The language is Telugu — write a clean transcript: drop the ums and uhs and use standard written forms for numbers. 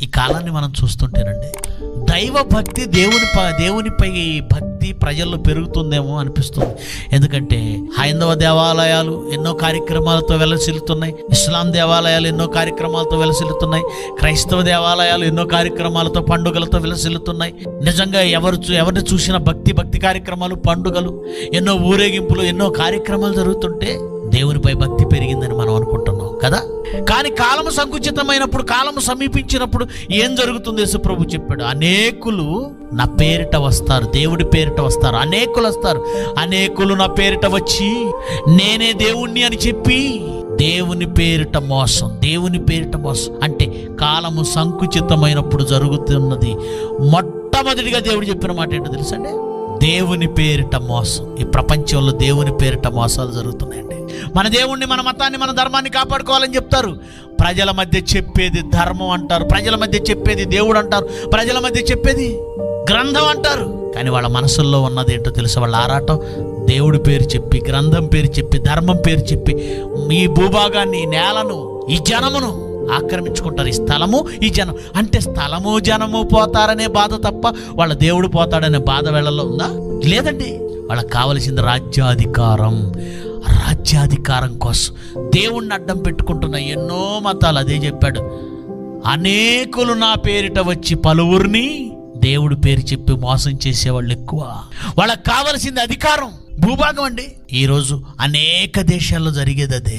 ఈ కాలాన్ని మనం చూస్తుంటేనండి, దైవ భక్తి దేవునిపై భక్తి ప్రజల్లో పెరుగుతుందేమో అనిపిస్తుంది. ఎందుకంటే హైందవ దేవాలయాలు ఎన్నో కార్యక్రమాలతో వెలసిల్లుతున్నాయి, ఇస్లాం దేవాలయాలు ఎన్నో కార్యక్రమాలతో వెలసిల్లుతున్నాయి, క్రైస్తవ దేవాలయాలు ఎన్నో కార్యక్రమాలతో పండుగలతో వెలసిల్లుతున్నాయి. నిజంగా ఎవరిని చూసిన భక్తి కార్యక్రమాలు, పండుగలు, ఎన్నో ఊరేగింపులు, ఎన్నో కార్యక్రమాలు జరుగుతుంటే దేవునిపై భక్తి పెరిగిందని మనం అనుకుంటున్నాం కదా. కానీ కాలము సంకుచితమైనప్పుడు, కాలము సమీపించినప్పుడు ఏం జరుగుతుంది? యేసుప్రభు చెప్పాడు, అనేకులు నా పేరిట వస్తారు, దేవుడి పేరిట వస్తారు, అనేకులు వస్తారు. అనేకులు నా పేరిట వచ్చి నేనే దేవుణ్ణి అని చెప్పి దేవుని పేరిట మోసం, దేవుని పేరిట మోసం. అంటే కాలము సంకుచితమైనప్పుడు జరుగుతున్నది మొట్టమొదటిగా దేవుడు చెప్పిన మాట ఏంటో తెలుసండి? దేవుని పేరిట మోసం. ఈ ప్రపంచంలో దేవుని పేరిట మోసాలు జరుగుతున్నాయండి. మన దేవుణ్ణి, మన మతాన్ని, మన ధర్మాన్ని కాపాడుకోవాలని చెప్తారు. ప్రజల మధ్య చెప్పేది ధర్మం అంటారు, ప్రజల మధ్య చెప్పేది దేవుడు అంటారు, ప్రజల మధ్య చెప్పేది గ్రంథం అంటారు. కానీ వాళ్ళ మనసుల్లో ఉన్నది ఏంటో తెలుసా? వాళ్ళ ఆరాటం దేవుడి పేరు చెప్పి, గ్రంథం పేరు చెప్పి, ధర్మం పేరు చెప్పి ఈ భూభాగాన్ని, ఈ నేలను, ఈ జనమును ఆక్రమించుకుంటారు. ఈ స్థలము, ఈ జనం. అంటే స్థలము జనము పోతారనే బాధ తప్ప వాళ్ళ దేవుడు పోతాడనే బాధ వీళ్ళలో ఉందా? లేదండి. వాళ్ళకి కావలసింది రాజ్యాధికారం. రాజ్యాధికారం కోసం దేవుణ్ణి అడ్డం పెట్టుకుంటున్న ఎన్నో మతాలు అదే చెప్పాడు. అనేకులు నా పేరిట వచ్చి పలువురిని దేవుడి పేరు చెప్పి మోసం చేసేవాళ్ళు ఎక్కువ. వాళ్ళకి కావలసింది అధికారం, భూభాగం అండి. ఈరోజు అనేక దేశాల్లో జరిగేది అదే.